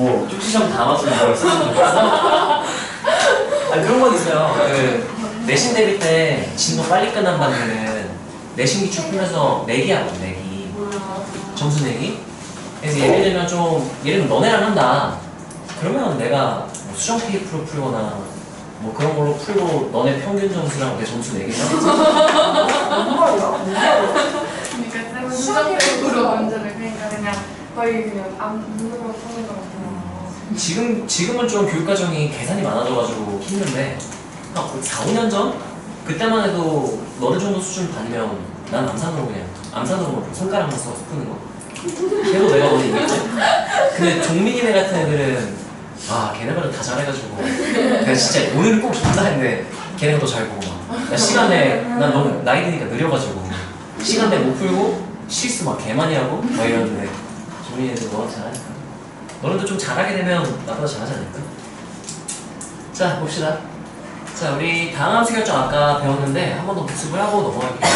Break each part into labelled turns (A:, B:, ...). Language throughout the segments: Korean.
A: 뭐 쪽지점 담아서 뭘 쓰는 거 아 그런 건 있어요. 그 내신 대비 때 진도 빨리 끝난 반들은 내신 기출 풀면서 내기하고 내기 점수 내기. 그래서 예를 들면 예를 들면 너네랑 한다. 그러면 내가 뭐 수정 PF로 풀거나 뭐 그런 걸로 풀고 너네 평균 점수랑 내 점수 내기를 하겠지.
B: 뭔 말이야?
C: 그러니까 수정 PF로 문제를 그냥 거의 그냥 안무로 푸는 것 같아요.
A: 지금은 좀 교육과정이 계산이 많아져가지고 힘든데 한 4, 5년 전? 그때만 해도 어느 정도 수준 다니면 난 암산으로 손가락만 써서 푸는 거 걔도 내가 오늘 이겼지. 근데 종민이네 같은 애들은 걔네들은 다 잘해가지고 내가 진짜 오늘은 꼭 존나 했는데 걔네가 더 잘 보고 나 시간에 난 너무 나이 드니까 느려가지고 시간에 못 풀고 실수 막 개 많이 하고 막 이러는데 종민이 애들 너가 잘하니까 너네도 좀 잘하게 되면 나보다 잘하지 않을까? 자 봅시다. 자 우리 다음 함수 결정 아까 배웠는데 한 번 더 복습을 하고 넘어갈게요.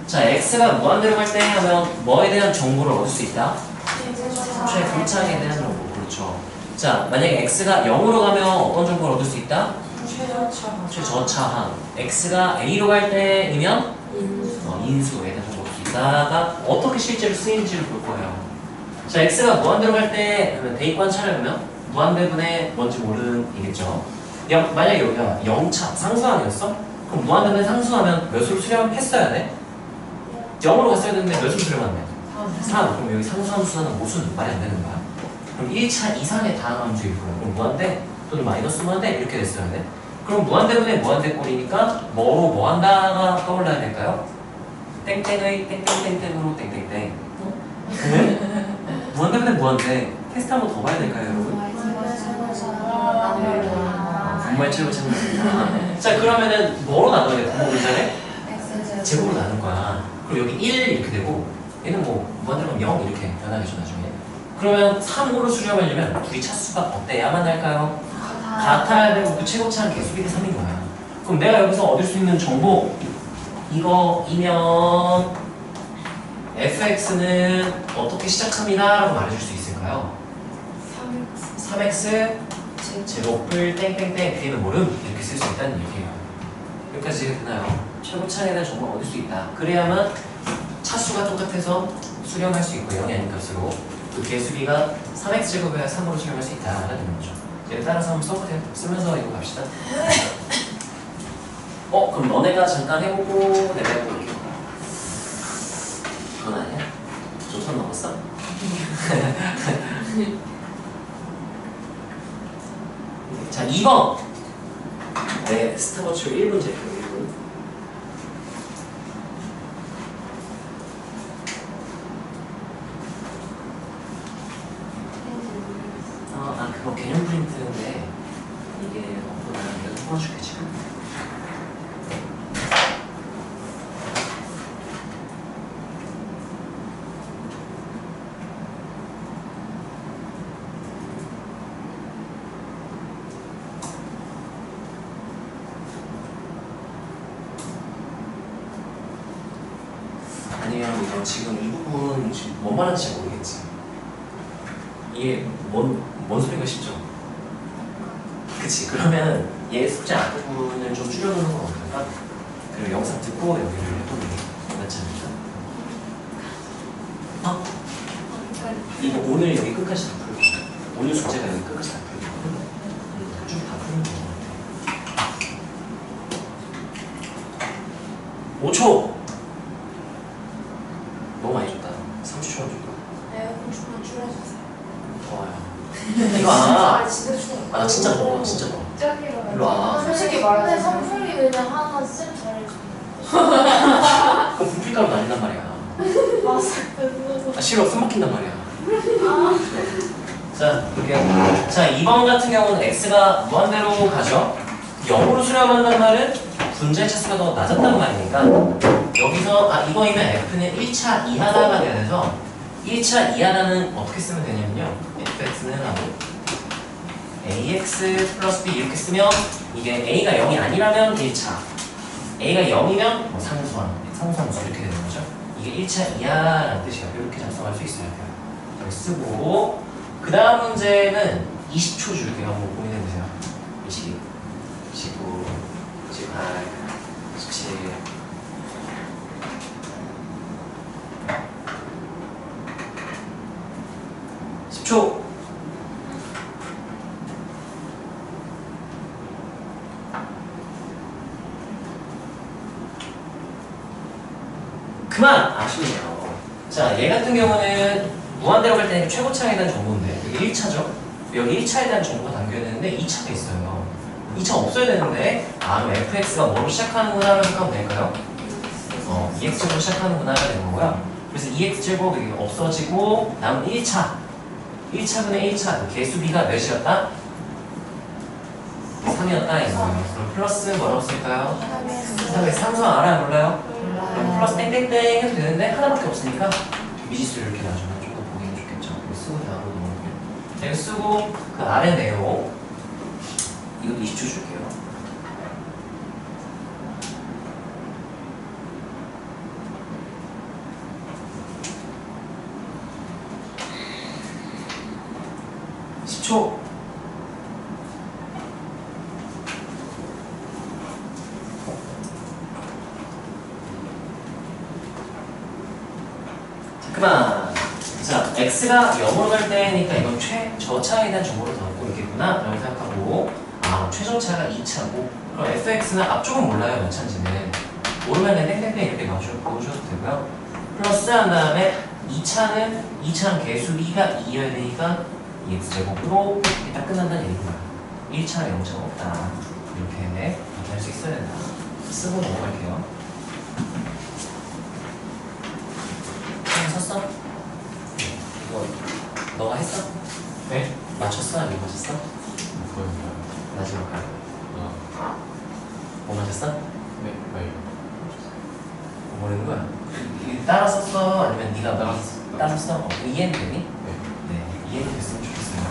A: 자 x가 무한대로 갈 때 하면 뭐에 대한 정보를 얻을 수 있다? 최 분차에 대한 정보. 그렇죠. 자 만약에 x가 0으로 가면 어떤 정보를 얻을 수 있다? 최저차항. x가 a로 갈 때이면 인수에 대한 정보를 얻을 수 있다가 어떻게 실제로 쓰이는지를 볼 거예요. 자 x가 무한대로 갈 때 그러면 대입관 차려보면 무한대분의 뭔지 모르겠죠. 만약에 여기가 0차 상수항이었어? 그럼 무한대분의 상수하면 몇으로 수렴했어야 돼? 0으로 갔어야 되는데 몇으로 수렴하면 돼? 3. 그럼 여기 상수함수는 무슨 말이 안 되는 거야? 그럼 1차 이상의 다항 함수일 거야. 그럼 무한대 또는 마이너스 무한대 이렇게 됐어야 돼. 그럼 무한대분의 무한대 꼴이니까 뭐로 뭐한다가 떠올라야 될까요? 땡땡의 땡땡땡땡으로 땡땡땡. 무한대분의 무한대 테스트 한 번 더 봐야 될까요 여러분? 분모의 최고 찾는. 자 그러면은 뭐로 나눠야 돼? 분모 분자를? 제곱으로 나눈 거야. 그럼 여기 1 이렇게 되고 얘는 뭐 무한대로 0 이렇게 변하겠죠 나중에. 그러면 3으로 수렴하려면 둘이 차수가 어때야만 할까요? 같아야 되고 그 최고차는 계속 1이 3인 거야. 그럼 내가 여기서 얻을 수 있는 정보 이거이면 fx는 어떻게 시작합니다 라고 말해줄 수 있을까요? 3x 제곱을 땡땡땡 뒤에는 모름 이렇게 쓸 수 있다는 얘기예요. 여기까지 이해되나요? 최고차에 대한 정보를 얻을 수 있다. 그래야만 차수가 똑같아서 수렴할 수 있고 0이 아닌 값으로 그 개수비가 3x 제곱에 3으로 수렴할 수 있다라는 거죠. 얘를 따라서 한번 써보세요. 쓰면서 이거 갑시다. 그럼 너네가 잠깐 해보고 내가 해볼게. 그건 아니야? 좀 넘었어? 자 2번 네 스타워치 1분 제표 1분. 그거 개념 프린트인데 이게 없구나. 내가 풀어줄게 지금. 아니면 이거 지금 이 부분 지금 뭔 말하는지 잘 모르겠지. 이게 뭔 소리가 싶죠? 그치. 그러면 얘 숙제 앞부분을 좀 줄여놓는 건 어떨까? 그리고 영상 듣고 여기를 해보는 게 낫지 않을까? 이거 오늘 여기 끝까지 다 풀고 오늘 숙제가 여기 끝까지 다 풀고 쭉 다 푸는 거 같아. 5초! 너무 많이 줬다. 30초만 줄까?
C: 에어컨 좀만 줄여주세요.
A: 좋아요. 이거 와.
C: 진짜 추워.
A: 나 진짜 더워. 진짜 더워.
C: 짝이라.
A: 일로 와.
C: 솔직히
D: 근데
C: 말해서
D: 선풍기 그냥 하나 쌤 잘해줘.
A: 그럼 부피가로 나뉜단 말이야.
D: 맞아.
A: 싫어. 숨 막힌단 말이야. 자, 볼게요. 자, 2번 같은 경우는 x가 무한대로 가죠. 0으로 수렴한다는 말은 분자의 차수가 더 낮았다는 말이니까 여기서 이거이면 f는 1차 이하다가 돼야 돼서 1차 이하다는 어떻게 쓰면 되냐면요. fx는 하고 ax 플러스 b 이렇게 쓰면 이게 a가 0이 아니라면 1차 a가 0이면 뭐 상수함수 이렇게 되는 거죠. 이게 1차 이하라는 뜻이에요. 이렇게 작성할 수 있어야 돼요. 여기 쓰고 그 다음 문제는 20초 줄게요. 한번 고민해보세요. 20, 19, 18, 17. 10초. 그만! 아쉽네요. 자, 얘 같은 경우는 무한대로 갈 때는 최고차에 대한 정보인데 여기 1차죠? 여기 1차에 대한 정보가 담겨있는데 2차가 있어요. 2차 없어야 되는데 그럼 fx가 뭐로 시작하는구나라고 생각하면 될까요? EX제곱으로 시작하는구나가 되는 거고요. 그래서 EX제곱 여기 없어지고 남은 1차 1차분의 1차 개수 b가 몇이었다? 3이었다 이거예요. 그럼 플러스 뭐라고 쓸까요? 3의 상수 알아요? 몰라요? 그럼 플러스 땡땡땡 해도 되는데 하나밖에 없으니까 미지수를 이렇게 놔주면 좀 더 보기 좋겠죠. 이거 쓰고 다음으로 넘어갈게요. 자, 이거 쓰고 그 아래 내용 이것도 20초 줄게요. 초. 그만. 자, x가 0으로 갈 때니까 이건 최저차에 대한 정보를 담고 있겠구나 라고 생각하고 최저차가 2차고 그럼 fx는 앞쪽은 몰라요 몇 차인지는 모르면 땡땡땡 이렇게 넣어주셔도 되고요. 플러스 한 다음에 2차는 개수 b가 2여야 되니까 2x제곱으로 일단 끝난다는 얘기고요. 1차 0차가 없다. 이렇게 할 수 있어야 된다. 쓰고 넘어갈게요. 쳤어? 이거 너가 했어?
E: 네?
A: 맞췄어? 아니면 맞췄어?
E: 뭐였나요?
A: 마지막 가. 뭐 맞았어?
E: 네, 네.
A: 뭐 모르는 거야? 따라 썼어? 아니면 네가 따라 썼어? 이해는 되니? 네, 이해는 됐으면 좋겠어요.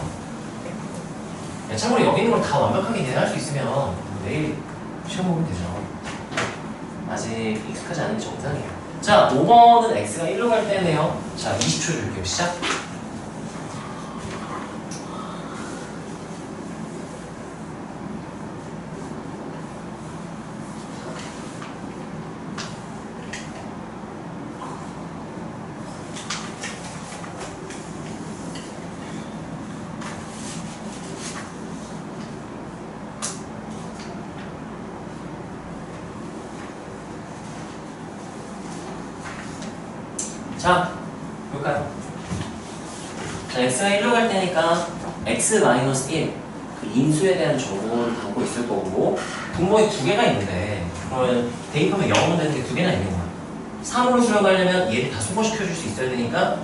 A: 야, 참고로 여기 있는 걸 다 완벽하게 이해할 수 있으면 내일 시험 보면 되죠. 아직 익숙하지 않은 게 정상이에요. 자, 5번은 x가 1로 갈 때네요. 자, 20초 줄게요. 시작. 자, 볼까요? 자, x가 1로 갈 때니까 x-1 그 인수에 대한 정보를 담고 있을 거고 분모에 두 개가 있는데 그러면 대입하면 0은 되는 게 두 개나 있는 거야. 3으로 수렴하려면 얘를 다 소거시켜줄 수 있어야 되니까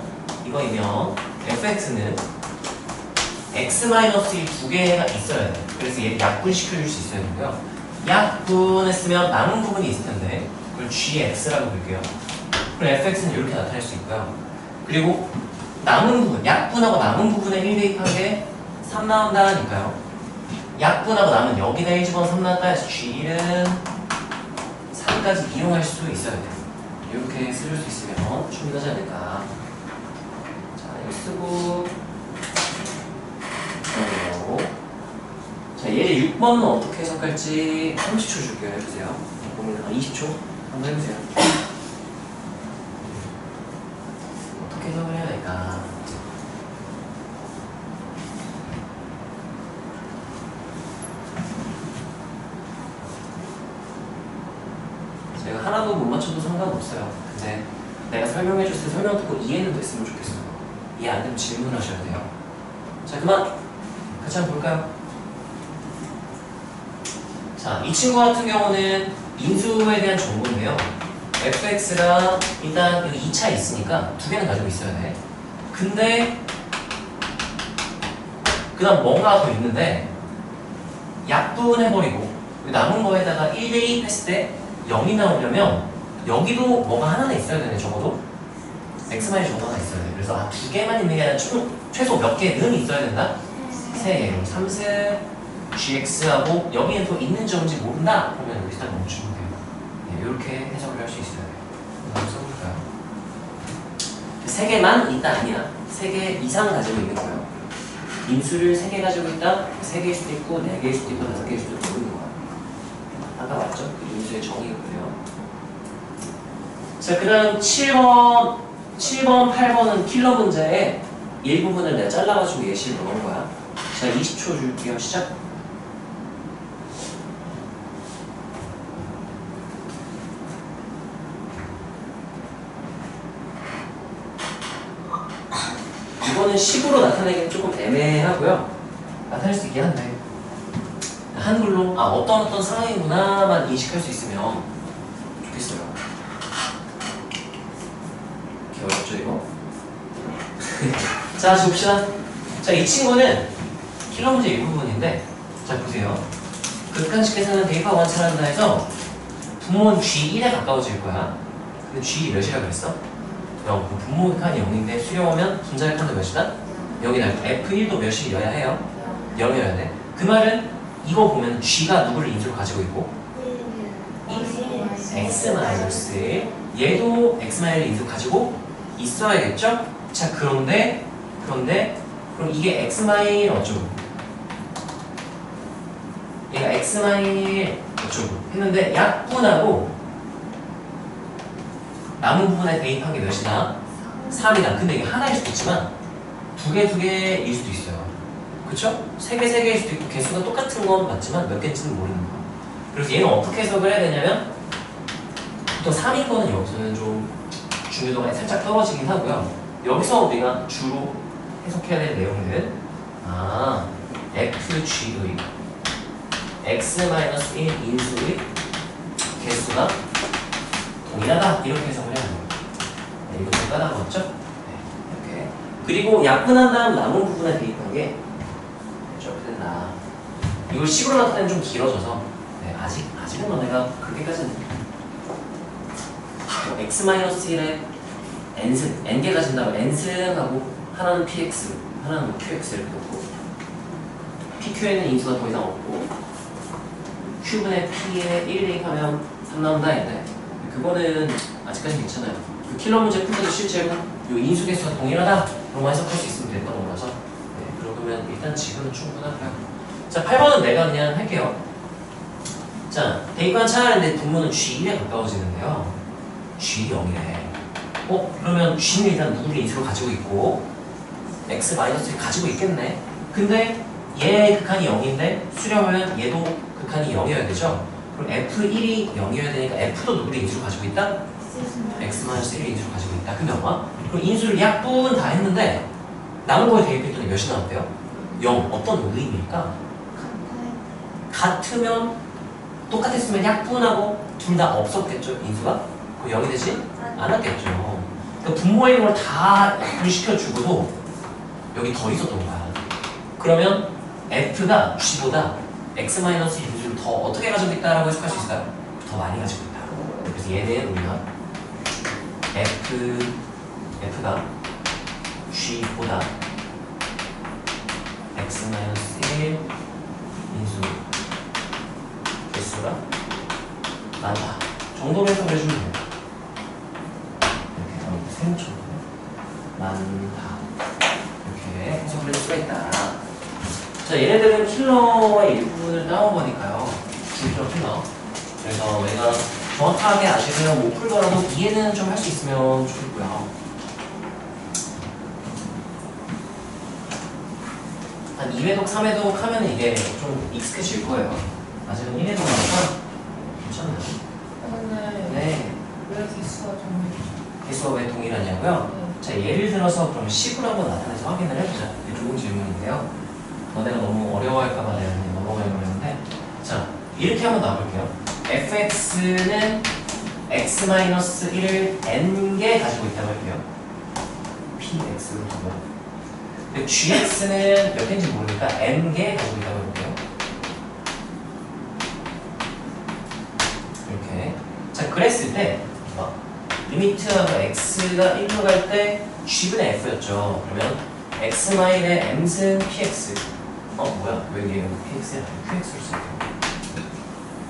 A: 이거이면 fx는 x-1 두 개가 있어야 돼. 그래서 얘를 약분시켜줄 수 있어야 되고요. 약분했으면 남은 부분이 있을 텐데 그걸 gx라고 볼게요. 그럼 fx는 이렇게 나타낼 수 있고요. 그리고 남은 부분, 약분하고 남은 부분에 1 대입한 게 3 나온다니까요. 약분하고 남은 여기다 1 집어넣어 3 나왔다 해서 g1은 3까지 이용할 수 있어야 돼요. 이렇게 쓸 수 있으면 충분하지 않을까. 자, 이거 쓰고 자, 얘 6번은 어떻게 해석할지 30초 줄게요. 해보세요. 고민 20초 한번 해보세요. 어떻게 해석을 해야 될까? 제가 하나도 못 맞춰도 상관없어요. 근데 내가 설명해줬을 때 설명 듣고 이해는 됐으면 좋겠어요. 이해 안 되면 질문하셔야 돼요. 자, 그만! 같이 한번 볼까요? 자, 이 친구 같은 경우는 인수에 대한 정보인데요. fx가 일단 여기 2차 있으니까 두 개는 가지고 있어야 돼. 근데 그 다음 뭔가 더 있는데 약분해버리고 남은 거에다가 1 대입했을 때 0이 나오려면 여기도 뭐가 하나는 있어야 되네. 적어도 x만이 정도 하나 있어야 돼. 그래서 두 개만 있는 게 아니라 최소 몇 개는 있어야 된다? 세 개. 3세 gx하고 여기에 또 있는지 없는지 모른다? 그러면 일단 멈추면 돼요. 네, 이렇게 해석을 할 수 있어야 돼요. 한번 써볼까요? 세 개만 있다 아니야. 3개 이상 가지고 있는 거예요. 인수를 3개 가지고 있다. 3개일 수도 있고 4개일 수도 있고 5개일 수도 있고 있는 거야. 아까 봤죠? 그 인수의 정의가 그래요. 자, 그 다음 7번, 8번은 킬러 문제에 일부분을 내가 잘라가지고 예시를 넣은 거야. 자, 20초 줄게요. 시작. 이거는 식으로 나타내기는 조금 애매하고요. 나타낼 수 있긴 한데 한글로 어떤 상황이구나만 인식할 수 있으면 좋겠어요. 이렇게 어렵죠 이거? 자, 봅시다. 자, 이 친구는 킬러 문제 일부분인데, 자 보세요. 극한식 계산은 대입하고 관찰한다 해서 분모는 G1에 가까워질 거야. 근데 G 몇이라 그랬어? 0. 분모 극한이 0인데 수렴하면 분자의 칸도 몇이다? 0이다. F1도 몇이어야 해요? 0이어야 돼. 그 말은 이거 보면 G가 누구를 인수로 가지고 있고 X-1 얘도 X-1을 인수 가지고 있어야겠죠? 자, 그런데 그럼 이게 X-1 어쩌고 얘가 X-1 어쩌고 했는데 약분하고 남은 부분에 대입한 게 몇이다? 3이다. 근데 이게 하나일 수도 있지만 두 개일 수도 있어요. 그쵸? 3개일 수도 있고 개수가 똑같은 건 맞지만 몇 개인지는 모르는 거야. 그래서 얘는 어떻게 해석을 해야 되냐면 보통 3인 거는 여기서는 좀 중요도가 살짝 떨어지긴 하고요. 여기서 우리가 주로 해석해야 될 내용은 FG의 X-1 인수의 개수가 동일하다 이렇게 해석을 해야 돼요. 네, 이거 좀 까다로웠죠? 네, 이렇게. 그리고 약분한 다음 남은 부분에 대입한 게 이렇게 됐나. 이걸 식으로 나타내면 좀 길어져서 네, 아직은 너네가 그렇게까지는 X-1에 n개 가진다고 n승하고 하나는 px, 하나는 qx 이렇게 놓고 pq에는 인수가 더 이상 없고 q분의 p에 1 대입하면 3 나온다 했는데 그거는 아직까지 괜찮아요. 그 킬러 문제 풀 때도 실제로 요 인수 개수가 동일하다 그런 거 해석할 수 있으면 됐던 거라서 네, 그러면 일단 지금은 충분하고요. 자, 8번은 내가 그냥 할게요. 자, 대입관 차하는데 분모는 G1에 가까워지는데요. G1이 0이래. 그러면 G는 일단 누구를 인수로 가지고 있고 X-를 가지고 있겠네. 근데 얘 극한이 0인데 수렴하면 얘도 극한이 0이어야 되죠. 그럼 F1이 0이어야 되니까 F도 누구를 인수로 가지고 있다? X-1을 인수로 가지고 있다. 근데 그럼 인수를 약분 다 했는데 남은 거에 대입했더니 몇이 나왔대요? 0. 어떤 의미일까? 같으면 똑같았으면 약분하고 둘 다 없었겠죠, 인수가? 그럼 0이 되지 않았겠죠. 그러니까 분모의 걸 다 약분시켜주고도 여기 더 있었던 거야. 그러면 F가 G보다 X-인수를 더 어떻게 가지고 있다라고 해석할 수 있을까요? 더 많이 가지고 있다. 그래서 얘는 우리가 F가 G보다 X-1 인수 개수가 많다 정도로 해석을 해주면 돼요. 이렇게 생처럼 많다 이렇게 해석을 할 수가 있다. 자, 얘네들은 킬러의 일부분을 따온 주기로 킬러. 그래서 내가 정확하게 아시면 못 풀더라도 이해는 좀 할 수 있으면 좋겠고요. 한 2회독, 3회독 하면 이게 좀 익숙해질 거예요. 아직은 1회독이니까 괜찮아요.
B: 근데
A: 네.
B: 왜 개수가 좀
A: 개수가 왜 동일하냐고요? 자, 예를 들어서 그럼 식으로 한번 나타내서 확인을 해보자. 이게 좋은 질문인데요. 너네가 너무 어려워할까봐 내가 그냥 넘어가려고 했는데, 자, 이렇게 한번 나와볼게요. fx는 x-1을 n개 가지고 있다고 할게요. px로 두고. 근데 gx는 몇 개인지 모르니까 n개 가지고 있다고 해볼게요. 이렇게. 자, 그랬을 때 리미트하고 x가 1로 갈 때 g분의 f였죠. 그러면 x-의 m승 px. 뭐야? 왜 이게 px야? qx로 쓸게요.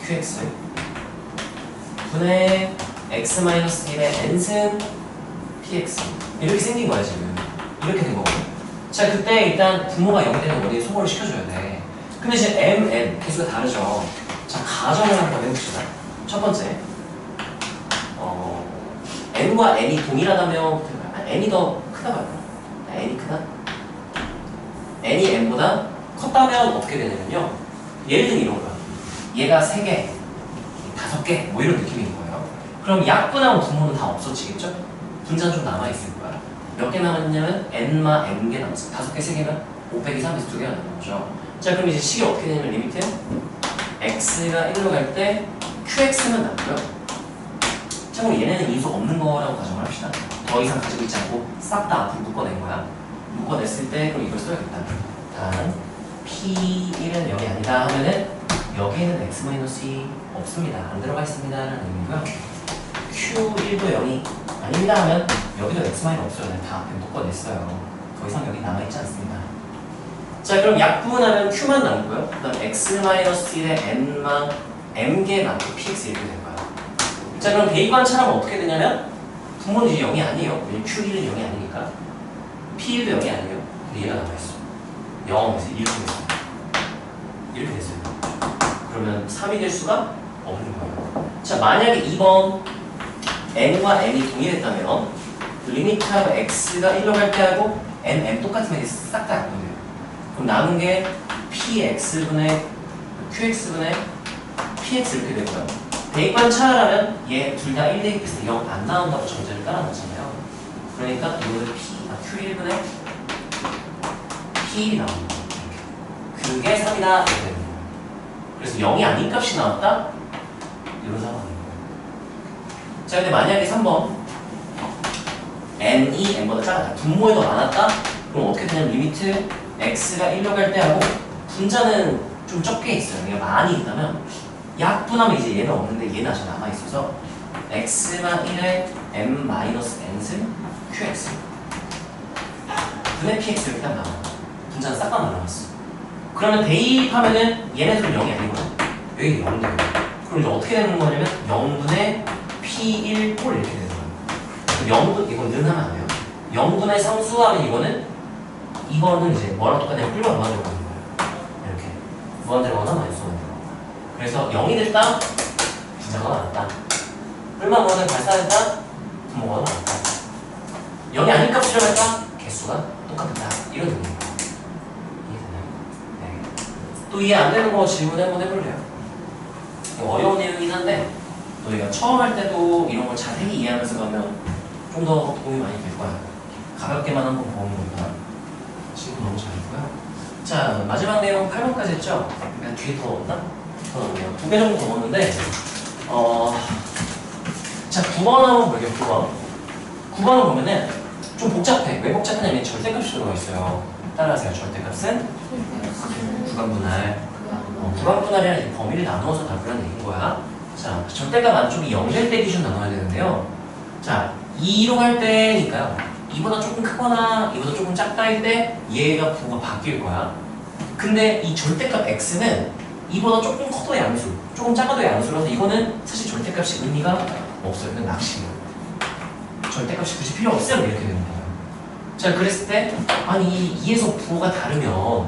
A: qx 분의 x-1의 n승 px 이렇게 생긴 거야 지금. 이렇게 된 거거든. 자, 그때 일단 부모가 0이 되는 원리에 소거를 시켜줘야 돼. 근데 이제 m, n 개수가 다르죠. 자, 가정을 한번 해봅시다. 첫 번째, n과 n이 동일하다면 n이 더 크다 봐요. n이 크다? n이 n보다 컸다면 어떻게 되냐면요. 예를 들면 이런 거야. 얘가 3개, 5개 뭐 이런 느낌인 거예요. 그럼 약분하면 분모는 다 없어지겠죠? 분자는 좀 남아있을 거야. 몇 개 남았냐면 n마 n개 남았어. 5개, 3개면 5 빼기 3에서 2개가 남은 거죠. 자, 그럼 이제 식이 어떻게 되냐면 리미트 x가 1로 갈 때 qx만 남고요. 참고로 얘네는 인수 없는 거라고 가정을 합시다. 더 이상 가지고 있지 않고 싹 다 앞으로 묶어낸 거야. 묶어냈을 때 그럼 이걸 써야겠다. 단 P1은 0이 아니다 하면은 여기에는 x-2 없습니다. 안 들어가 있습니다 라는 의미고요. Q1도 0이 아닙니다 하면 여기도 x- 없어요. 다 앞에 묶어냈어요. 더 이상 여기 남아있지 않습니다. 자, 그럼 약분하면 Q만 남고요. 그 다음 x-1에 n만 m개 남고 px 이렇게 될 거야. 자, 그럼 대입관 차라면 어떻게 되냐면 분모는 이제 0이 아니에요. 왜냐면 Q1은 0이 아니니까. P1도 0이 아니에요. 근데 얘가 남아있어. 0에서 이렇게 됐어요. 이렇게 됐어요. 그러면 3이 될 수가 없는 거예요. 자, 만약에 2번 n과 m이 동일했다면 리미트하고 x가 1로 갈 때 하고 m 똑같으면 이게 싹 다 약분돼요. 그럼 남은 게 px분의 qx분의 px 이렇게 되고요. 대입관 차라면 얘 둘 다 1 대입했을 때 0 안 나온다고 전제를 깔아놨잖아요. 그러니까 이거는 q1분의 p1이 나오는 거예요. 그게 3이다 이렇게 되는 거예요. 그래서 0이 아닌 값이 나왔다? 이런 상황인 거예요. 자, 근데 만약에 3번 n이 n보다 작았다. 분모에 더 많았다? 그럼 어떻게 되냐면 리미트 x가 1로 갈 때 하고 분자는 좀 적게 있어요. 그러니까 많이 있다면 약분하면 이제 얘는 없는데 얘는 아직 남아있어서 x만 1에 m-n승 qx 분의 px 이렇게 딱 나와요. 분자는 싹 다 날라갔어. 그러면 대입하면은 얘네들은 0이 아니거든. 여기 0이 돼요. 그럼 이제 어떻게 되는 거냐면 0분의 p1 꼴 이렇게 되는 거예요. 0분, 이건 는 하면 안 돼요. 0분의 상수하면 이거는 이제 뭐랑 똑같냐면 뿔과 무한대로 가는 거예요. 이렇게 무한대로 가나 마이너스 무한대로. 그래서 0이 됐다, 분자가 많았다. 뿔만 무한대로 발산했다, 분모가 많았다. 0이 아닌 값을 들어갈까? 개수가 똑같다. 이런 의미예요. 이해되나요? 네. 또 이해 안 되는 거 질문 한번 해볼래요? 어려운 내용이긴 한데 너희가 처음 할 때도 이런 걸 자세히 이해하면서 가면 좀 더 도움이 많이 될 거야. 가볍게만 한번 보는 거니까. 지금 너무 잘했고요. 자, 마지막 내용 8번까지 했죠? 그냥 뒤에 더 넣었나? 더 넣었네요. 2개 정도 더 넣었는데 자, 9번 한번 볼게요. 9번을 보면은 좀 복잡해. 왜 복잡하냐면 절대값이 들어가 있어요. 따라하세요. 절대값은 구간분할. 구간분할이라는 범위를 나누어서 답으라는 얘기인 거야. 자, 절대값 안쪽이 0될 때 기준 나눠야 되는데요. 자, 2로 할 때니까요. 이보다 조금 크거나 이보다 조금 작다일 때 얘가 부호가 바뀔 거야. 근데 이 절대값 x는 이보다 조금 커도 양수, 조금 작아도 양수라서 이거는 사실 절대값이 의미가 없어요. 이건 낚시예요. 절대값이 굳이 필요 없으면 이렇게 되는 거예요. 자, 그랬을 때 아니 2에서 부호가 다르면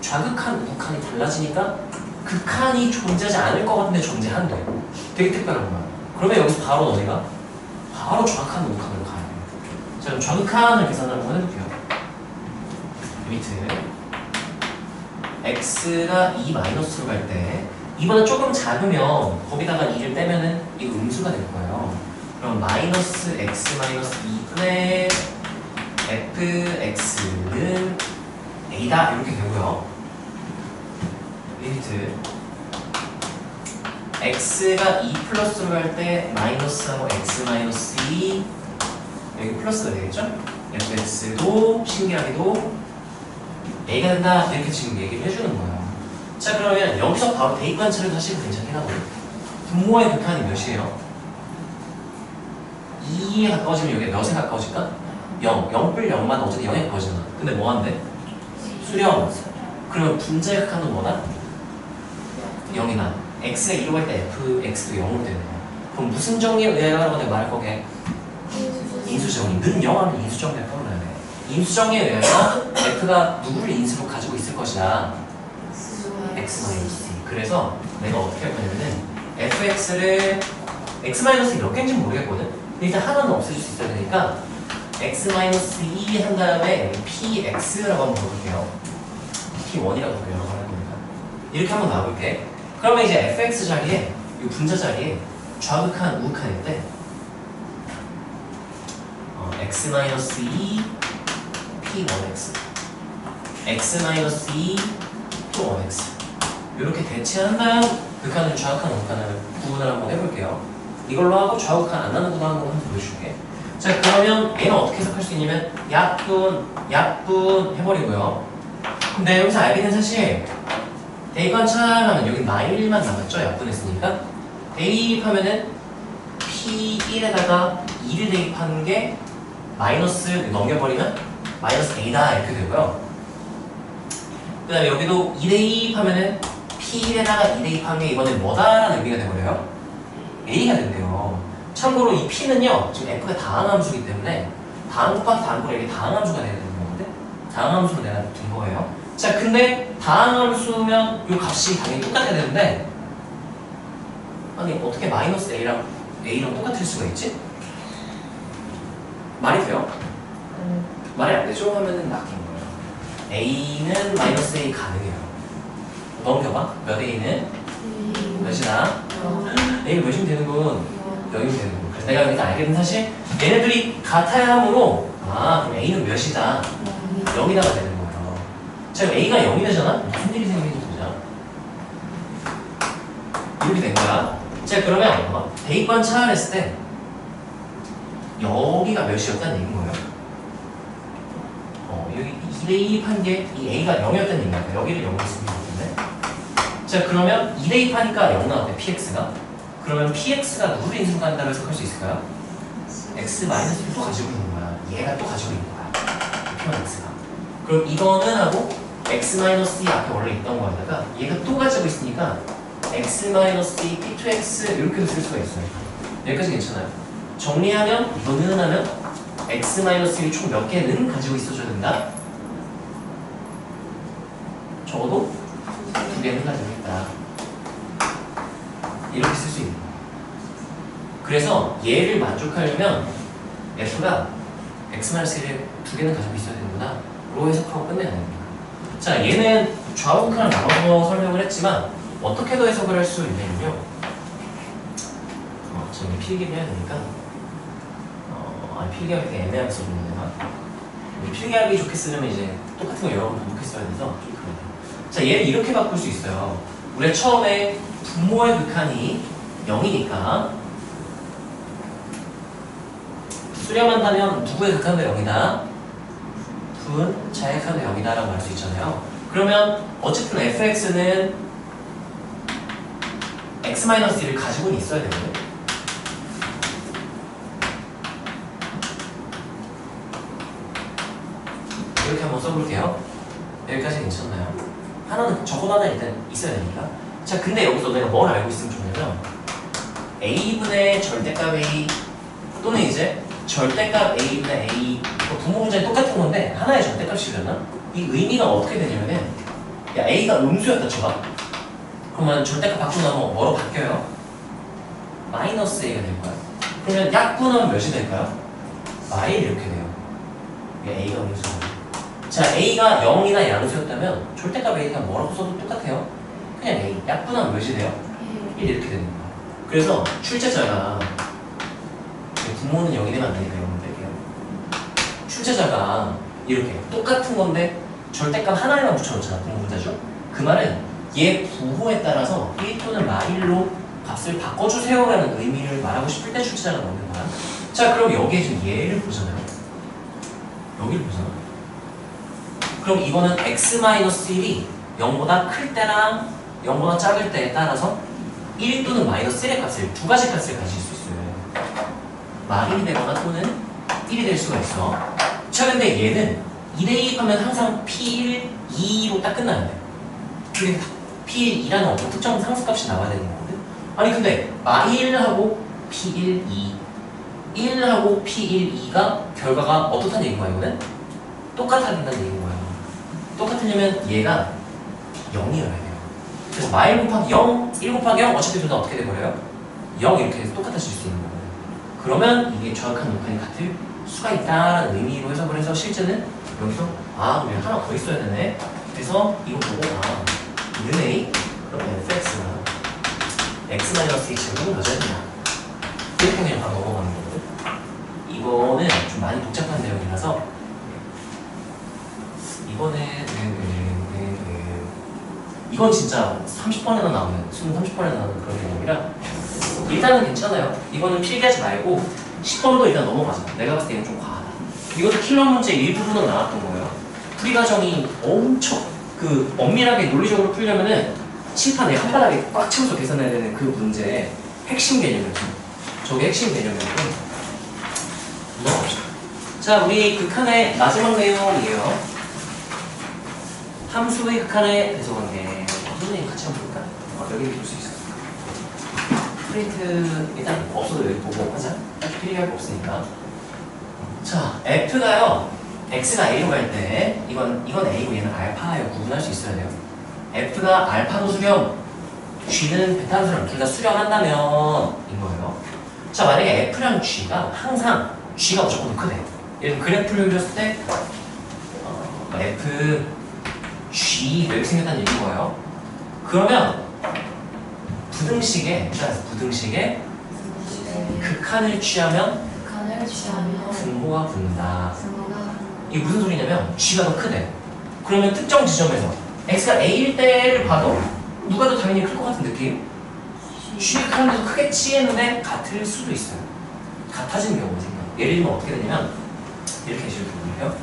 A: 좌극한, 우극한이 달라지니까 극한이 존재하지 않을 것 같은데 존재한대. 되게 특별한 거야. 그러면 여기서 바로 너희가 바로 좌극한, 우극한으로 가야 돼요. 자, 그럼 좌극한을 계산을 한번 해볼게요. 리미트 x가 2-로 갈 때 이보다 조금 작으면 거기다가 2를 빼면은 이거 음수가 될 거예요. 그럼 마이너스 x 마이너스 2분의 fx는 a다 이렇게 되고요. 리미트 x가 2+로 갈 때 마이너스하고 x 마이너스 2 여기 플러스가 되겠죠? fx도 신기하게도 a가 된다 이렇게 지금 얘기를 해주는 거예요. 자, 그러면 여기서 바로 대입관찰을 하시면 괜찮긴 하고요. 분모의 극한이 몇이에요? 2에 가까워지면 여기가 몇에 가까워질까? 0, 0+0만 어쨌든 0에 가까워지잖아. 근데 뭐 한대? 수렴. 그러면 분자의 극한은 뭐다? 0이나 x가 2로 갈 때 fx도 0으로 되는 거야. 그럼 무슨 정리에 의하라고 내가 말할 거게? 인수정리. 는 0하면 인수정리를 풀어놔야 돼. 임수정에 의하면 f가 누구를 인수로 가지고 있을 것이다. x-c. 그래서 내가 어떻게 할 거냐면은 fx를 x-이 몇 개인지 모르겠거든. 근데 일단 하나는 없애줄 수 있어야 되니까 x-2 한 다음에 px라고 한번 볼게요. p1이라고 여러 번 할 거니까 이렇게 한번 나와볼게. 그러면 이제 fx 자리에 이 분자 자리에 좌극한 우극한일 때 x-2 p1x x-2 p1x 이렇게 대체한 다음 극한을 좌극한 우극한을 구분을 한번 해볼게요. 이걸로 하고 좌극한 안 나는 구분 한번 보여줄게. 자, 그러면 얘는 어떻게 해석할 수 있냐면 약분 해버리고요. 근데 여기서 알게 된 사실 대입관찰하면 여기 마일만 남았죠? 약분했으니까 대입하면은 P1에다가 2를 대입하는 게 마이너스 넘겨버리면 마이너스 A다 이렇게 되고요. 그 다음에 여기도 2 대입하면은 P1에다가 2 대입한 게 이번에 뭐다라는 의미가 돼버려요? A가 된대요. 참고로 이 P는요 지금 F가 다항함수이기 때문에 다항 곱하기 다항으로 이게 다항함수가 돼야 되는 건데 다항함수로 내가 둔 거예요. 자, 근데 다항함수면 이 값이 당연히 똑같아야 되는데 아니 어떻게 마이너스 A랑 똑같을 수가 있지? 말이 돼요? 말이 안 되죠? 하면은 낚인 거예요. A는 마이너스 A 가능해요. 넘겨봐. 몇 A는? 몇이다? A가 몇이면 되는군. 0이면 되는군. 그래서 내가 여기서 알게 된 사실 얘네들이 같아야 하므로 그럼 A는 몇이다? 0이다가 되는 거예요. 자, A가 0이 되잖아? 무슨 일이 생기는지 보자. 이렇게 된 거야. 자, 그러면 대입관찰 했을 때 여기가 몇이었다는 얘기인 거예요. 여기 2대입한 게 이 A가 0이었다는 얘기니까 여기를 0으로 쓰면 되는데 자, 그러면 2대입하니까 0 나왔대, PX가. 그러면 PX가 누구를 인수한다고 해석할 수 있을까요? X-를 또 가지고 있는 거야. 얘가 또 가지고 있는 거야. P1X가. 그럼 이거는 하고 X-E 앞에 원래 있던 거에다가 얘가 또 가지고 있으니까 X-E P2X 이렇게도 쓸 수가 있어요. 여기까지 괜찮아요. 정리하면 이거는 하면 X-1이 총 몇 개는 가지고 있어줘야 된다? 적어도 2개는 가지고 있다. 이렇게 쓸 수 있는 거예요. 그래서 얘를 만족하려면 F가 X-1을 2개는 가지고 있어야 되는구나 로 해석하고 끝내야 됩니다. 자, 얘는 좌우극한을 나눠서 설명을 했지만 어떻게도 해석을 할 수 있냐면요. 저는 필기를 해야 되니까 필기하기 되게 애매하게 써주는 내가 필기하기 좋게 쓰려면 이제 똑같은 거 여러 번 반복했어야 돼서 좀 그래요. 자, 얘를 이렇게 바꿀 수 있어요. 우리가 처음에 분모의 극한이 0이니까 수렴한다면 누구의 극한도 0이다? 분자의 극한도 0이다 라고 할 수 있잖아요. 그러면 어쨌든 fx는 x-1을 가지고는 있어야 되거든요. 이렇게 한번 써볼게요. 여기까지 괜찮나요? 하나는 적어도 하나 일단 있어야 되니까. 자, 근데 여기서 내가 뭘 알고 있으면 좋냐면 a분의 절대값 a 또는 이제 절대값 a분의 a 분모 문제는 똑같은 건데 하나의 절대값이려나? 이 의미가 어떻게 되냐면은 야, a가 음수였다 쳐봐. 그러면 절대값 바꾸고 나면 뭐로 바뀌어요? 마이너스 a가 될 거야. 그러면 약분하면 몇이 될까요? 마일 이렇게 돼요. a가 음수고. 자, a가 0이나 양수였다면 절대값 a가 뭐라고 써도 똑같아요. 그냥 a. 약분하면 몇이 돼요? 1 이렇게 되는 거야. 그래서 출제자가 분모는 0이 되면 안 되니까 0을 뺄게요. 출제자가 이렇게 똑같은 건데 절대값 하나에만 붙여놓잖아. 분모 문자죠? 그 말은 얘 부호에 따라서 1 또는 마일로 값을 바꿔주세요라는 의미를 말하고 싶을 때 출제자가 넣는 거야. 자, 그럼 여기에 지금 얘를 보잖아요. 여기를 보잖아. 그럼 이거는 x-1이 0보다 클 때랑 0보다 작을 때에 따라서 1 또는 마이너스 1의 값을 두 가지 값을 가질 수 있어요. 마일이 되거나 또는 1이 될 수가 있어. 자, 근데 얘는 2대입하면 항상 P1, 2로 딱 끝나는데 그게 P1, 2라는 어떤 특정 상수값이 나와야 되는 거거든. 아니 근데 마일하고 P1, 2 1하고 P1, 2가 결과가 어떻다는 얘기인 거야 이거는? 똑같아야 된다는 얘기인 거예요. 똑같으려면 얘가 0이어야 돼요. 그래서 마일 곱하기 0, 1 곱하기 0 어차피 둘 다 어떻게 돼버려요? 0 이렇게 해서 똑같아질 수 있는 거예요. 그러면 이게 정확한 음칸이 같을 수가 있다라는 의미로 해석을 해서 실제는 여기서 아 우리 하나 더 있어야 되네. 그래서 이거 보고 A 그럼 fx가 x-h를 몇 해야 되냐 이렇게 그냥 바로 넘어가는 거거든. 이거는 좀 많이 복잡한 내용이라서 이건 진짜 30번이나 나오는 수능 30번이나 나오는 그런 내용이라 일단은 괜찮아요. 이거는 필기하지 말고 10번도 일단 넘어가자. 내가 봤을 때 이건 좀 과하다. 이것도 킬러 문제 일부분은 나왔던 거예요. 풀이 과정이 엄청 그 엄밀하게 논리적으로 풀려면은 칠판에 한 바닥에 꽉 채워서 계산해야 되는 그 문제의 핵심 개념이었어요. 저게 핵심 개념이었고 넘어가자. 자, 우리 극한의 마지막 내용이에요. 함수의 극한의 배수관계. 선생님 같이 한번 볼까? 여기 볼 수 있어. 프린트 일단 없어도 여기 보고 하자. 필요할 거 없으니까. 자, F가요. X가 A로 갈 때 이건 A고 얘는 알파예요. 구분할 수 있어야 돼요. F가 알파도 수렴, G는 베타도 수렴, 둘 다 수렴한다면 인 거예요. 자, 만약에 F랑 G가 항상 G가 무조건 더 크대. 예를 들어 그래프를 그렸을 때 F, G 이렇게 생겼다는 얘기인 거예요. 그러면 부등식에 극한을 취하면
D: 간을 취하면
A: 분모가 붙는다.
D: 분모가
A: 이게 무슨 소리냐면 G가 더 크대. 그러면 특정 지점에서 X가 A일 때를 봐도 누가 더 당연히 클 것 같은 느낌? G의 극한이 더 크겠지 했는데 같을 수도 있어요. 같아지는 경우가 생겨요. 예를 들면 어떻게 되냐면 이렇게 해주면 되거든요.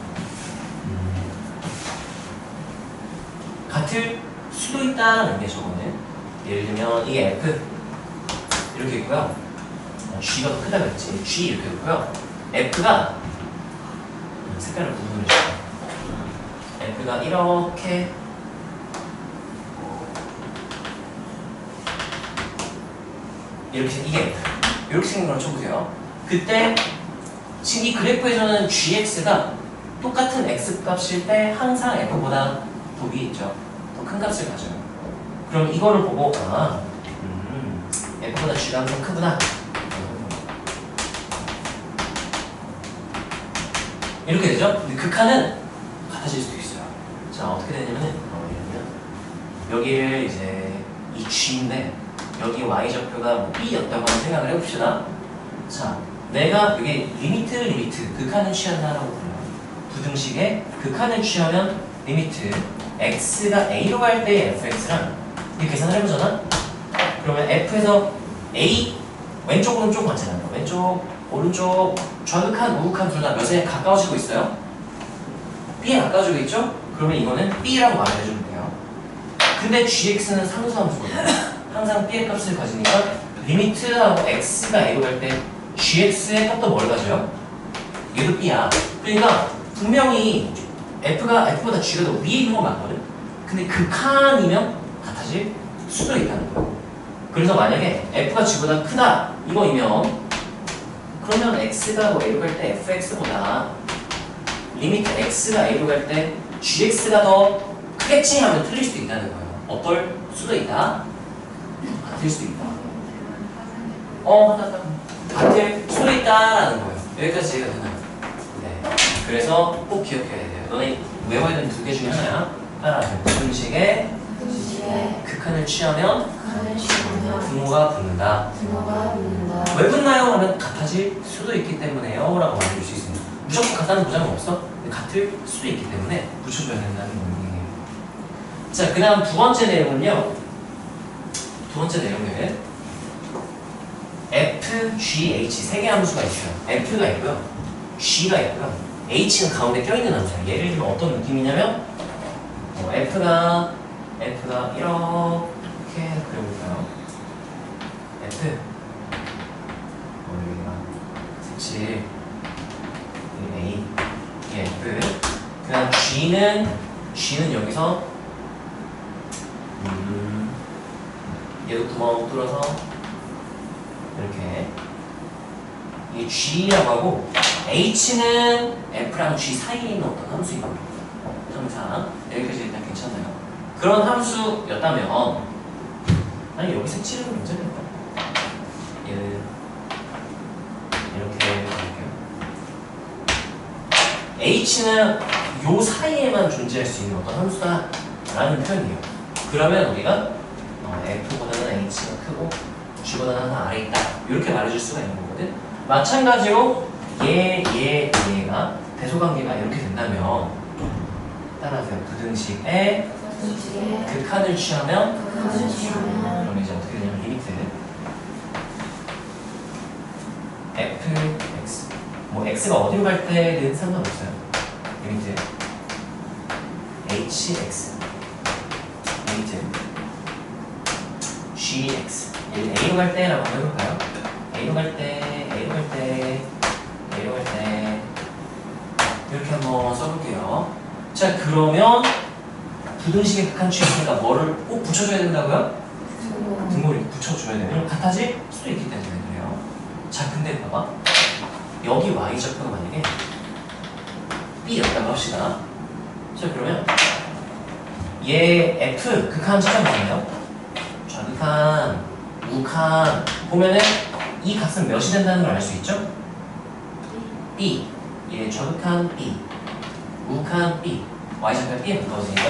A: 같을 수도 있다는 게 저거는 예를 들면 이게 F 이렇게 있고요. G가 더 크다고 했지. G 이렇게 있고요. F가 색깔을 구분해줄게요. F가 이렇게 이게 이렇게 생긴 걸 쳐보세요. 그때 지금 이 그래프에서는 gx가 똑같은 x 값일 때 항상 f보다 더 위에 있죠. 더 큰 값을 가져요. 그럼 이거를 보고 f보다 g가 항상 크구나. 이렇게 되죠? 근데 극한은 같아질 수도 있어요. 자, 어떻게 되냐면은 여기를 이제 이 g인데 여기 y좌표가 뭐 b였다고 한번 생각을 해봅시다. 자, 내가 여기 리미트 극한을 취한다라고 불러요. 부등식에 극한을 취하면 리미트 x가 a로 갈 때의 fx랑 이렇게 계산을 해보잖아. 그러면 f에서 a 왼쪽 오른쪽 맞잖아요. 왼쪽 오른쪽 좌극한 우극한 둘 다 몇에 가까워지고 있어요? b에 가까워지고 있죠? 그러면 이거는 b라고 말해주면 돼요. 근데 gx는 상수함수거든요. 항상 b의 값을 가지니까 리미트하고 x가 a로 갈 때 gx의 값도 뭘 가져요? 얘도 b야. 그러니까 분명히 f가 f보다 g가 더 위에 있는 건 맞거든. 근데 극한이면 같아질 수도 있다는 거예요. 그래서 만약에 f가 g보다 크다 이거이면 그러면 x가 뭐 a로 갈 때 fx보다 리미트 x가 a로 갈 때 gx가 더 크겠지 하면 틀릴 수도 있다는 거예요. 어떨 수도 있다. 같을 수도 있다. 같을 수도 있다라는 거예요. 여기까지 이해가 되나요? 네. 그래서 꼭 기억해야 돼요. 너네 외워야 되는 두 개 중에 하나야. 따라하세요. 부등식에 극한을 취하면
D: 간을 취하면
A: 분모가 붙는다.
D: 분모가 붙는다.
A: 왜 붙나요? 하면 같아질 수도 있기 때문에요. 라고 말해줄 수 있습니다. 무조건 같다는 보장은 없어. 근데 같을 수도 있기 때문에 붙여줘야 된다는 거예요. 자, 그 다음 두 번째 내용은요. 두 번째 내용은 F, G, H 세 개 함수가 있어요. F가 있고요. G가 있고요. H는 가운데 껴있는 함수예요. 예를 들면 어떤 느낌이냐면 F가 이렇게 그려볼까요? F 여기가 색칠 여기 A 이게 F 그 다음 G는 여기서 얘도 구멍 뚫어서 이렇게 이게 G라고 하고 h는 f랑 g 사이에 있는 어떤 함수인 겁니다. 항상 여기까지 일단 괜찮나요? 그런 함수였다면 아니 여기 색칠은 문제입니다. 얘는 이렇게 해볼게요. h는 요 사이에만 존재할 수 있는 어떤 함수다 라는 표현이에요. 그러면 우리가 f보다는 h가 크고 g보다는 하나 아래 있다 이렇게 말해줄 수가 있는 거거든. 마찬가지로 얘가 대소관계가 이렇게 된다면 따라하세요. 부등식에 극한을 취하면 그럼 이제 어떻게 되냐면 리미트 fx 뭐 x가 어디로 갈 때는 상관없어요. 리미트 hx 리미트 gx 얘는 a로 갈 때라고 한번 해볼까요? a로 갈 때 이렇게 한번 써볼게요. 자 그러면 부등식의 극한 취했으니까 뭐를 꼭 붙여줘야 된다고요? 등호를 붙여줘야 돼요. 왜냐면 같아질 수도 있기 때문에 그래요. 자 근데 봐봐 여기 y좌표가 만약에 b였다고 합시다. 자 그러면 얘 f 극한 찾아보세요. 좌극한 우극한 보면은 이 값은 몇이 된다는 걸 알 수 있죠? b 얘 좌극한 b 우극한 b y좌표가 b에 가까워지니까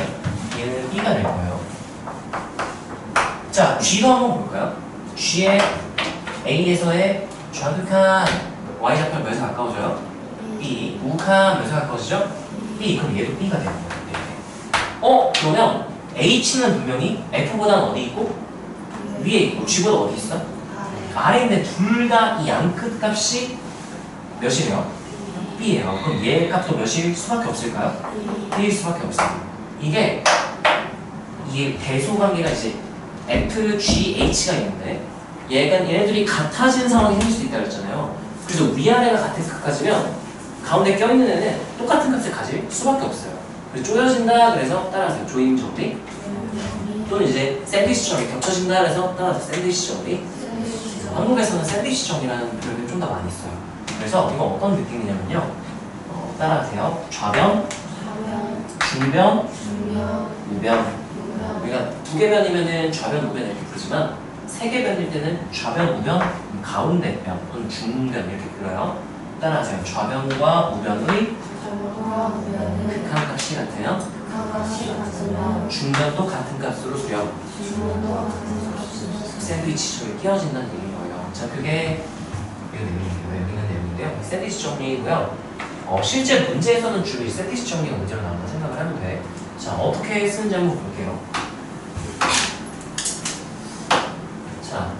A: 얘는 b가 될 거예요. 자 g도 한번 볼까요? g의 a에서의 좌극한 y좌표가 몇에 가까워져요? b 우극한 몇에 가까워지죠? b 그럼 얘도 b가 되는 거예요. 그러면 h는 분명히 f보다는 어디 있고? 위에 있고 g보다 어디 있어? 아래에 있는 둘 다 이 양 끝 값이 몇이래요? b예요. 그럼 얘 값도 몇일 수밖에 없을까요? b일 수밖에 없어요. 이게 대소 관계가 이제 f, g, h가 있는데 얘네들이 같아진 상황이 생길 수 있다고 했잖아요. 그래서 위아래가 같아서 가까워지면 가운데 껴있는 애는 똑같은 값을 가질 수밖에 없어요. 그래서 쪼여진다 그래서 따라서 조임 정리 또는 이제 샌드위치 정리 겹쳐진다 그래서 따라서 샌드위치 정리. 한국에서는 샌드위치 정리라는 표현이 좀 더 많이 써요. 그래서 이거 어떤 느낌이냐면요. 따라하세요. 좌변, 중변, 우변. 우리가 두 개 변이면은 좌변, 우변 이렇게 부르지만 세 개 변일 때는 좌변, 우변, 가운데 변 또는 중변 이렇게 불러요. 따라하세요. 좌변과 우변의 극한 값이 같아요. 중변도 같은 값으로 수렴. 샌드위치 쪽에 끼워진다는 얘기인 거예요. 자, 그게 여기 있는 내용인데요. 샌드위치 정리이고요. 실제 문제에서는 주로 이 샌드위치 정리가 문제로 나온다 생각을 하면 돼. 자, 어떻게 쓰는지 한번 볼게요. 자,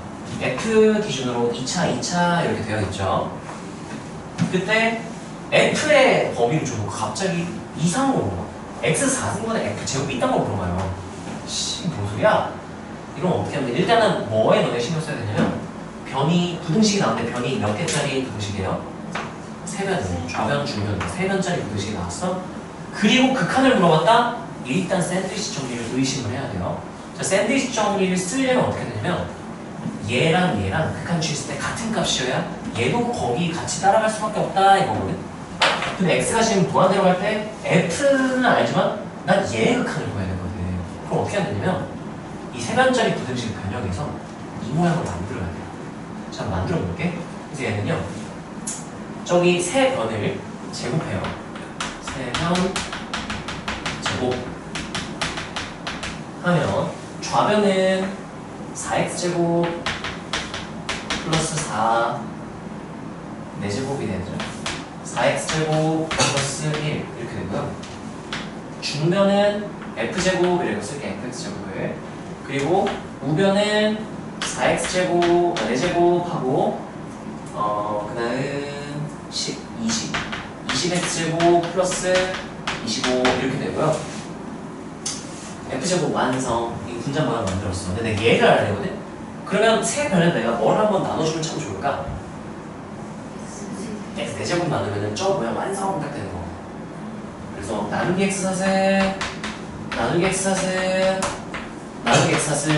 A: F 기준으로 2차 이렇게 되어 있죠. 그때 F의 범위를 줘놓고 갑자기 이상으로 물어봐. X 4승분의 F 제곱 이딴 걸 물어봐요. 뭔 소리야? 이건 어떻게 하면 돼? 일단은 뭐에 너네 신경 써야 되냐면 부등식이 나오는데 변이 몇 개짜리 부등식이에요? 3변, 좌변, 중변 3변짜리 부등식이 나왔어? 그리고 극한을 물어봤다? 일단 샌드위치 정리를 의심을 해야 돼요. 자, 샌드위치 정리를 쓰려면 어떻게 되냐면 얘랑 극한 취했을 때 같은 값이어야 얘도 거기 같이 따라갈 수밖에 없다 이거거든. 근데 x가 지금 무한대로 갈 때 f는 알지만 난 얘의 극한을 구해야 되거든. 그럼 어떻게 하면 되냐면 이 3변짜리 부등식을 변형해서 이 모양을 만들어야 돼요. 자, 만들어 볼게. 그래서 얘는요 저기 3변을 제곱해요. 3변 제곱 하면 좌변은 4x제곱 플러스 4 4제곱이 되죠. 4x제곱 플러스 1 이렇게 되고요. 중변은 f제곱 이렇게 쓸게. fx제곱을. 그리고 우변은 4x제곱 4제곱하고 그 다음 20x제곱 플러스 25 이렇게 되고요. f제곱 완성. 이 분자 모양 만들었어. 근데 내가 얘를 알아야 되거든? 그러면 세 변에 내가 뭘 한번 나눠주면 참 좋을까? x 4제곱 나누면은 저 모양 완성 딱 되는 거. 그래서 나누기 x사슬 나누기 x사슬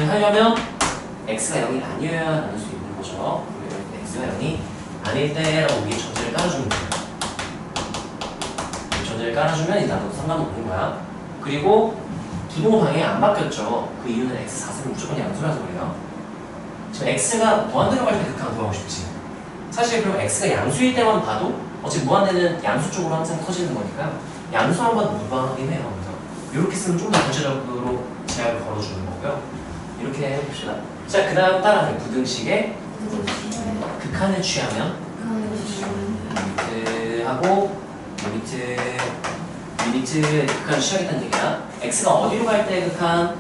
A: 하려면 x가 0이 아니어야 나눌 수 있는 거죠. x가 0이 아닐 때라고 위에 전체를 따라주면 돼요. 문제를 깔아주면 나도 상관없는 거야. 그리고 부동 방향이 안 바뀌었죠. 그 이유는 x 4승이 무조건 양수라서 그래요. 지금 x가 무한대로 갈 때 극한 구하고 싶지. 사실 그럼 x가 양수일 때만 봐도 어차피 무한대는 양수 쪽으로 항상 커지는 거니까 양수만 봐도 무방하긴 해요. 그래서 이렇게 쓰면 좀 더 구체적으로 제약을 걸어주는 거고요. 이렇게 해봅시다. 자, 그 다음 따라서 부등식의 극한을 취하면 리미트하고 리미트 극한을 취하겠다는 얘기야. x가 어디로 갈 때 극한?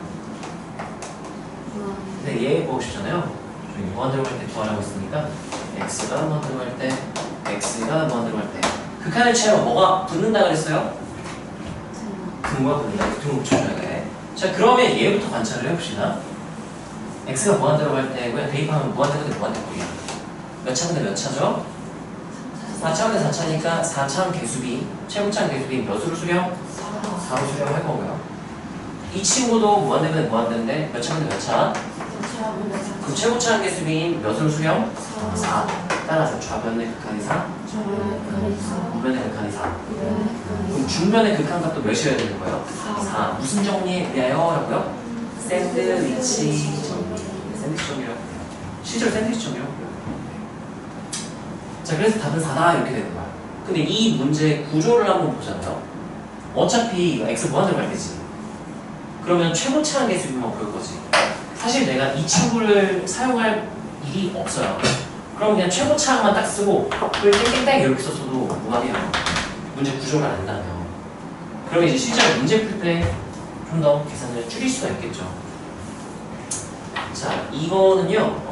A: 근데 얘 보고 싶잖아요. 저희 무한대로 갈 때 구하라고 했으니까 x가 무한대로 갈 때, x가 무한대로 갈 때 극한을 취하면 뭐가 붙는다 그랬어요? 등과 붙는다. 등을 붙여줘야 돼. 자, 그러면 얘부터 관찰을 해봅시다. x가 무한대로 갈 때 그냥 대입하면 무한대로 돼 무한대꼴이야. 몇 차인데 몇 차죠? 4차인데 4차니까 4차항 개수비, 최고차항 개수비 몇으로 수렴? 4로 수렴할 거고요. 이 친구도 무한대면 무한대인데 몇 차인데 몇 차? 그 최고차항 개수비인 몇으로 수렴? 4. 따라서 좌변의 극한이 4, 우변의 극한이 4. 그럼 중변의 극한값도 몇이어야 되는 거예요? 4. 무슨 정리에 의하여? 라고요? 샌드위치 정리. 샌드위치 정리라고 해요. 실제로 샌드위치 정리라고 해요. 자, 그래서 답은 4다 이렇게 되는 거야. 근데 이 문제 구조를 한번 보잖아요. 어차피 이거 x 무한대로 갈 때지. 그러면 최고차항 개수비만 볼 거지. 사실 내가 이 친구를 사용할 일이 없어요. 그럼 그냥 최고차항만 딱 쓰고 그걸 땡땡땡 이렇게 썼어도 무한이에요. 문제 구조를 안다면. 그러면 이제 실제로 문제 풀 때 좀 더 계산을 줄일 수가 있겠죠. 자, 이거는요.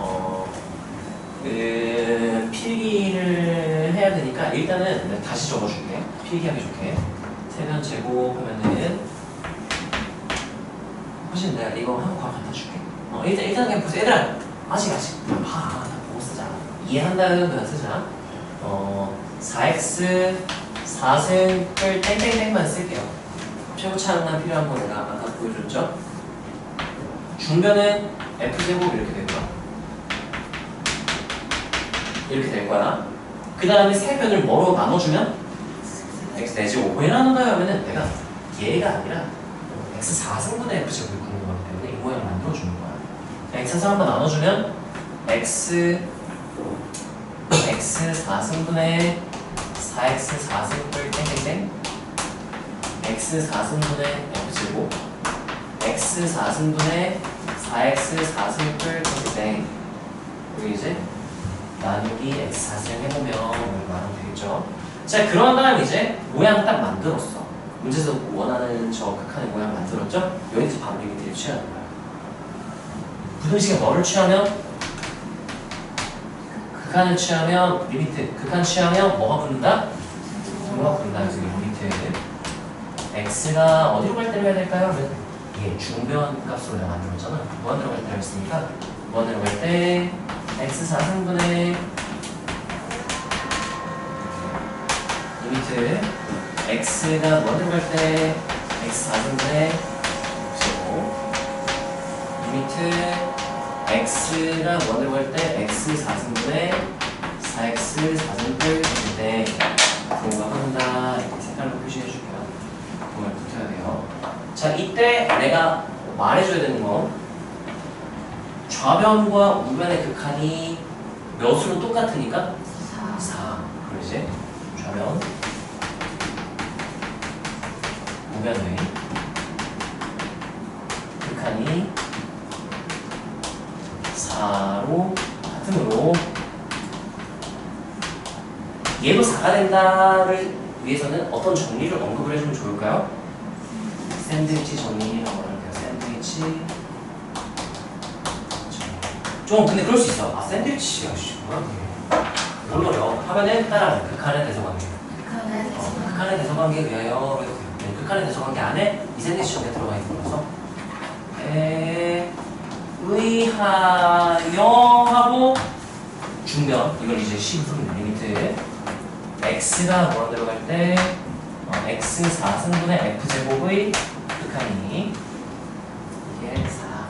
A: 필기를 해야 되니까 일단은 내가 다시 적어줄게. 필기하기 좋게. 세변 제곱하면은 훨씬 내가 이거 한번 갖다 줄게. 일단 그냥 보세요. 얘들아 아직 봐. 다 보고 쓰자. 이해한다는 그냥 쓰자. 4x 4승을 땡땡땡만 쓸게요. 최고차항만 필요한 거 내가 아까 보여줬죠? 중변은 f제곱 이렇게 될 거야. 이렇게 될 거야. 그 다음에 세 변을 뭐로 나눠주면 x 내지고 왜 나누나요? 하면은 내가 얘가 아니라 x 4승분의 f제곱이 궁금하기 때문에 이 모양을 만들어주는 거야. x 4승 한번 나눠주면 x 4승분의 4x 4승을 땡땡땡 x 4승분의 f제곱 x 4승분의 4x 4승을 땡땡땡 여기 이제 나누기 x 4승 해보면 나누면 되겠죠. 자, 그런 다음 이제 모양 딱 만들었어. 문제에서 원하는 저 극한의 모양 만들었죠? 여기서 바로 리미트를 취하는 거야. 부등식에 뭐를 취하면? 극한을 취하면 리미트. 극한 취하면 뭐가 붙는다? 뭐가 붙는다. 그래서 리미트. x가 어디로 갈 때로 해야 될까요? 이게 중변 값으로 내가 만들었잖아. 무한대로 갈 때로 했으니까 무한대로 갈 때 x 4승분의 리미트 x가 무한대로 갈 때 x 4승분의 리미트 x가 무한대로 갈 때 x 4승분의 4x 4승분인데 공감한다 이렇게 색깔로 표시해 줄게요. 그걸 붙여야 돼요. 자, 이때 내가 말해줘야 되는 건 좌변과 우변의 극한이 몇으로 똑같으니까 4. 그럼 이제 좌변 우변의 극한이 4로 같으므로 얘도 4가 된다를 위해서는 어떤 정리를 언급을 해주면 좋을까요? 샌드위치 정리라고 할게요. 샌드위치 좀 근데 그럴 수 있어. 샌드위치야 뭐야 그게 모르려 하면은 따라하는 극한의 대소관계. 극한의 대소관계에 의하여 극한의 대소관계 안에 이 샌드위치 정리가 들어가 있는 거라서 의하여 하고 중변 이걸 이제 10분 리미트 x가 무한대로 갈 때 x 4승분의 f제곱의 극한이 이게 4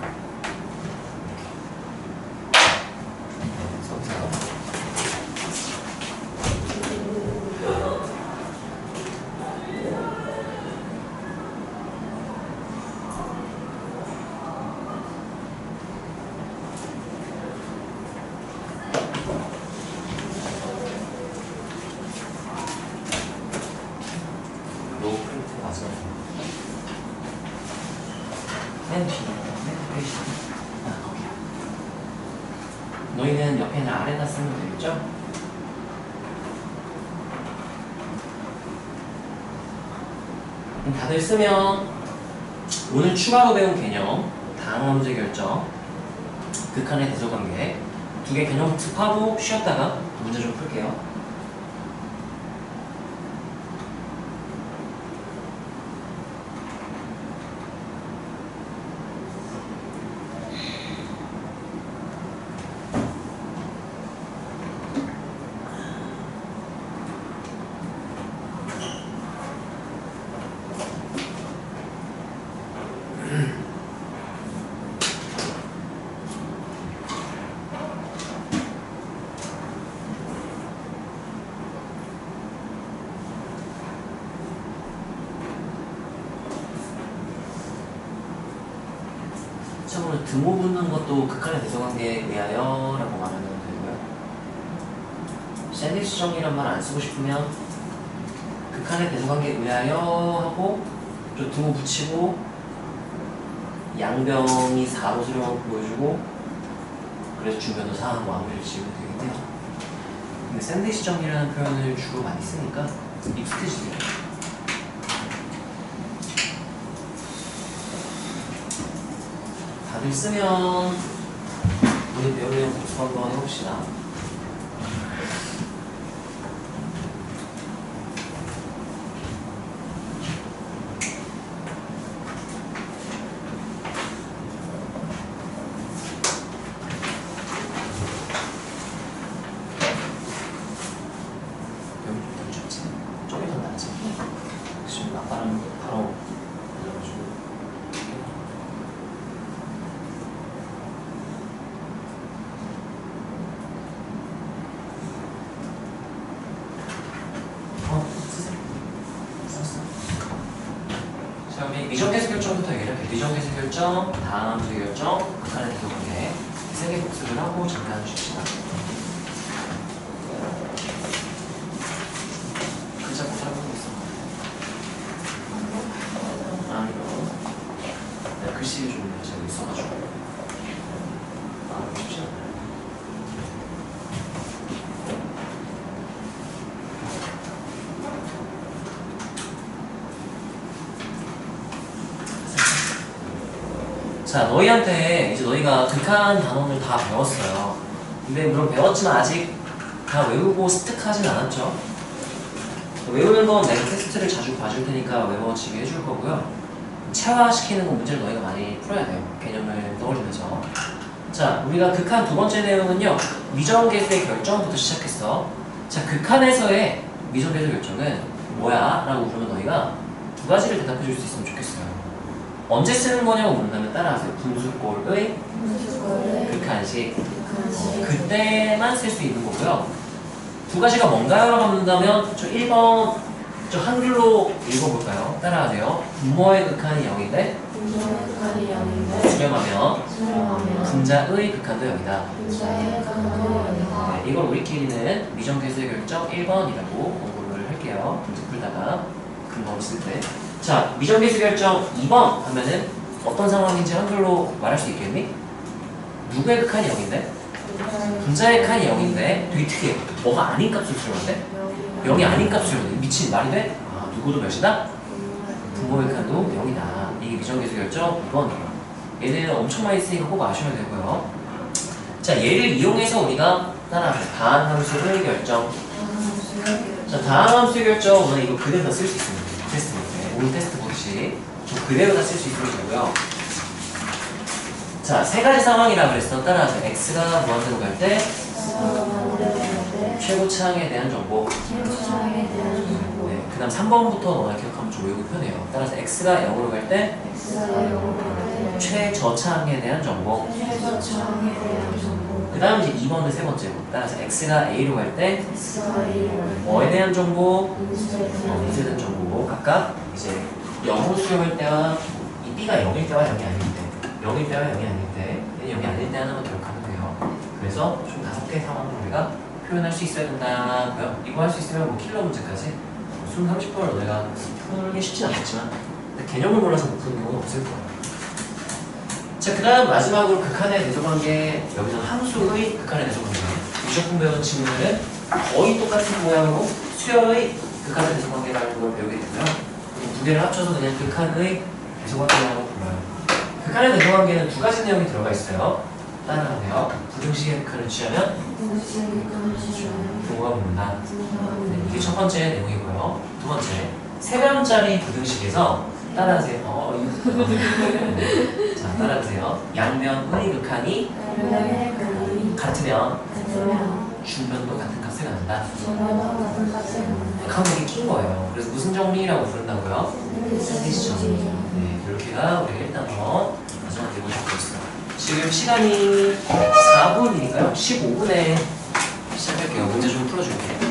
A: 이렇게 페이지. 아, 거기야. 너희는 옆에는 아래다 쓰면 되겠죠? 다들 쓰면 오늘 추가로 배운 개념, 다항함수의 결정, 극한의 대소관계 두 개 개념 습하고 쉬었다가 문제 좀 풀게요. 참고로 등호 붙는 것도 극한의 대소관계에 의하여 라고 말하면 되고요. 샌드위치 정리란 말 안 쓰고 싶으면 극한의 대소관계에 의하여 하고 또 등호 붙이고 양변이 4로 수렴하고 보여주고 그래서 중변도 4하고 마무리를 지으면 되겠네요. 근데 샌드위치 정리라는 표현을 주로 많이 쓰니까 익숙해지세요. 다들 쓰면 오늘 배울 내용 복습 한번 해봅시다. 여기 좀 춥지? 저기 더 낫지? 지금 아빠랑 바로 올려가지고 쓰세요. 썼어. 자, 우리 미정계수 결정부터 얘기해볼게요. 미정계수 결정, 다항함수 결정, 극한의 대소관계 세 개 복습을 하고 잠깐 쉽시다. 글자 못 알아보고 있어. 아, 이거 내가 글씨 좀 제가 있어가지고 쉽지 않아요. 자, 너희한테 이제 너희가 극한 단원을 다 배웠어요. 근데 물론 배웠지만 아직 다 외우고 습득하진 않았죠. 외우는 건 내가 테스트를 자주 봐줄 테니까 외워지게 해줄 거고요. 체화시키는 건 문제를 너희가 많이 풀어야 돼요. 개념을 떠올리면서. 자, 우리가 극한 두 번째 내용은요. 미정계수의 결정부터 시작했어. 자, 극한에서의 미정계수 결정은 뭐야? 라고 물으면 너희가 두 가지를 대답해 줄 수 있으면 좋겠어요. 언제 쓰는 거냐고 묻는다면 따라하세요. 분수꼴의 극한식. 그때만 쓸 수 있는 거고요. 두 가지가 뭔가요? 라고 묻는다면 저 1번 저 한글로 읽어볼까요? 따라하세요. 분모의 극한이 0인데 수렴하면 분자의 극한도 0이다. 네, 이걸 우리끼리는 미정계수의 결정 1번이라고 공부를 할게요. 문제 풀다가 근거로 쓸 때. 자, 미정계수 결정 2번 하면은 어떤 상황인지 한글로 말할 수 있겠니? 누구의 극한이 0인데? 분자의 극한이 0인데 되게 특이해. 뭐가 아닌 값을 수렴한데? 0이 아닌 값을 수렴한데 미친 말이 돼? 아, 누구도 몇이다? 분모의 극한도 0이다. 이게 미정계수 결정 2번이에요. 얘는 엄청 많이 쓰니까 꼭 아셔야 되고요. 자, 얘를 이용해서 우리가 따라하세요. 다항함수의 결정. 자, 다항함수의 결정 오늘 이거 그대로 다 쓸 수 있습니다. 테스트 문제. 오늘 테스트 보듯이 좀 그대로 다 쓸 수 있으면 되고요. 자, 세 가지 상황이라 그랬어. 따라하세요. x가 무한대로 갈 때 최고차항에 대한 정보. 네, 그 다음 3번부터 너가 기억하면 좀 외우기 편해요. 따라서 x가 0으로 갈 때 최저차항에 대한 정보. 그 다음 이제 2번은 세 번째로. 따라서 x가 a로 갈 때 뭐에 대한 정보? 문제에 대한 정보. 각각 이제 0으로 수렴할 때와 이 b가 0일 때와 0이 아닐 때, 0일 때와 0이 아닐 때, 0이 아닐 때 하나만 기억하면 돼요. 그래서 총 5개의 상황을 우리가 표현할 수 있어야 된다고요. 이거 할 수 있으면 뭐 킬러 문제까지 순 30번을 내가 풀기 쉽진 않겠지만 개념을 몰라서 못 푸는 경우는 없을 거예요. 자, 그 다음 마지막으로 극한의 대소관계, 여기서 함수의 극한의 대소관계. 유적분 배운 친구들은 거의 똑같은 모양으로 수열의 극한의 대소관계라는 걸 배우게 되고요. 두 개를 합쳐서 그냥 극한의 대소관계라고 불러요. 극한의 대소관계는 두 가지 내용이 들어가 있어요. 따라하세요. 부등식의 극한을 취하면 부호가 붙는다. 네, 이게 첫 번째 내용이고요. 두 번째, 세 변짜리 부등식에서 따라하세요. 자, 따라하세요. 양면의 극한이 같으면 중면도 같은 값을 갖는다. 강력이 낀 거예요. 그래서 무슨 정리라고 부른다고요? 샌드위치 정리. 네, 이렇게가 우리가 1단원 마지막 대본 잡고 있어요. 지금 시간이 4분이니까요. 15분에 시작할게요. 문제 좀 풀어줄게요.